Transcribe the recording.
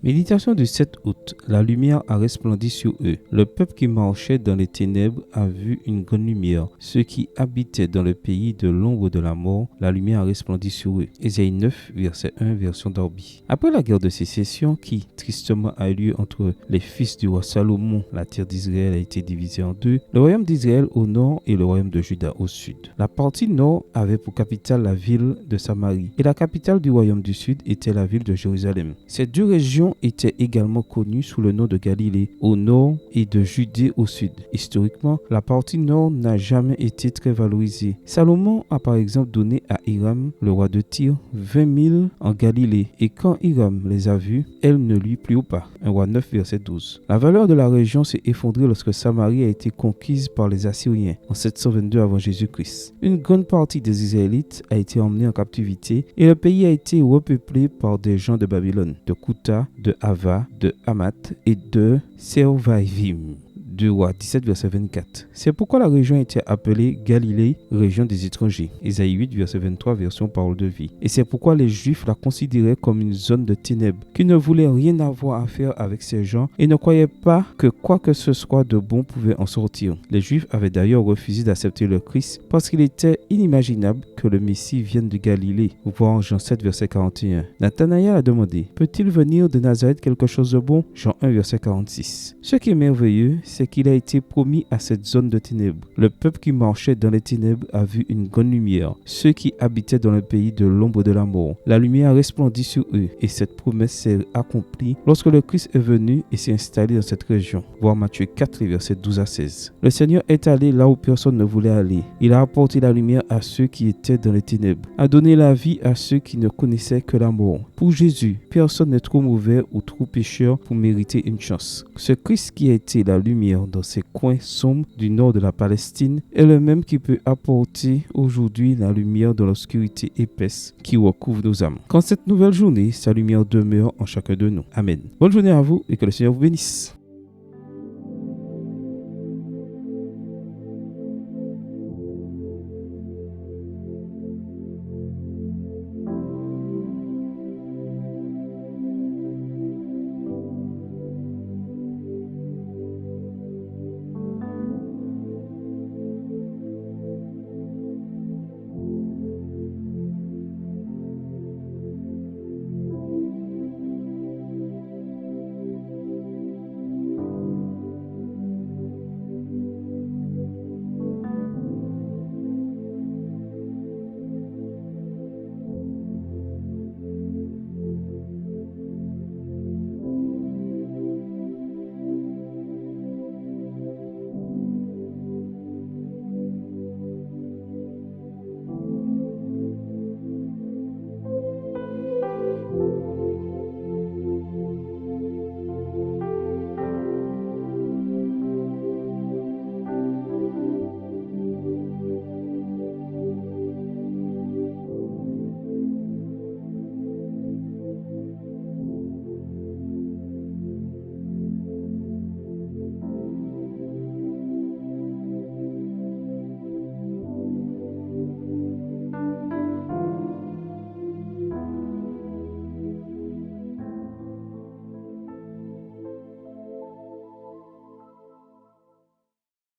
Méditation du 7 août. La lumière a resplendi sur eux. Le peuple qui marchait dans les ténèbres a vu une grande lumière. Ceux qui habitaient dans le pays de l'ombre de la mort, la lumière a resplendi sur eux. Ésaïe 9, verset 1, version Darby. Après la guerre de sécession qui, tristement, a eu lieu entre les fils du roi Salomon, la terre d'Israël a été divisée en deux, le royaume d'Israël au nord et le royaume de Juda au sud. La partie nord avait pour capitale la ville de Samarie et la capitale du royaume du sud était la ville de Jérusalem. Ces deux régions étaient également connues sous le nom de Galilée au nord et de Judée au sud. Historiquement, la partie nord n'a jamais été très valorisée. Salomon a par exemple donné à Hiram, le roi de Tyr, 20 000 en Galilée et quand Hiram les a vus, elle ne lui plut pas. 1 roi 9 verset 12. La valeur de la région s'est effondrée lorsque Samarie a été conquise par les Assyriens en 722 avant Jésus-Christ. Une grande partie des Israélites a été emmenée en captivité et le pays a été repeuplé par des gens de Babylone, de Kouta, de Ava, de Hamath et de Servaïvim. 2 Rois 17, verset 24. C'est pourquoi la région était appelée Galilée, région des étrangers. Ésaïe 8, verset 23, version parole de vie. Et c'est pourquoi les Juifs la considéraient comme une zone de ténèbres, qui ne voulait rien avoir à faire avec ces gens et ne croyaient pas que quoi que ce soit de bon pouvait en sortir. Les Juifs avaient d'ailleurs refusé d'accepter le Christ parce qu'il était inimaginable que le Messie vienne de Galilée. Voir Jean 7, verset 41. Nathanaël a demandé, peut-il venir de Nazareth quelque chose de bon? Jean 1, verset 46. Ce qui est merveilleux, c'est qu'il a été promis à cette zone de ténèbres. Le peuple qui marchait dans les ténèbres a vu une grande lumière. Ceux qui habitaient dans le pays de l'ombre de la mort, la lumière a resplendi sur eux et cette promesse s'est accomplie lorsque le Christ est venu et s'est installé dans cette région. Voir Matthieu 4, versets 12 à 16. Le Seigneur est allé là où personne ne voulait aller. Il a apporté la lumière à ceux qui étaient dans les ténèbres, a donné la vie à ceux qui ne connaissaient que la mort. Pour Jésus, personne n'est trop mauvais ou trop pécheur pour mériter une chance. Ce Christ qui a été la lumière dans ces coins sombres du nord de la Palestine est le même qui peut apporter aujourd'hui la lumière dans l'obscurité épaisse qui recouvre nos âmes. Quand cette nouvelle journée, sa lumière demeure en chacun de nous. Amen. Bonne journée à vous et que le Seigneur vous bénisse.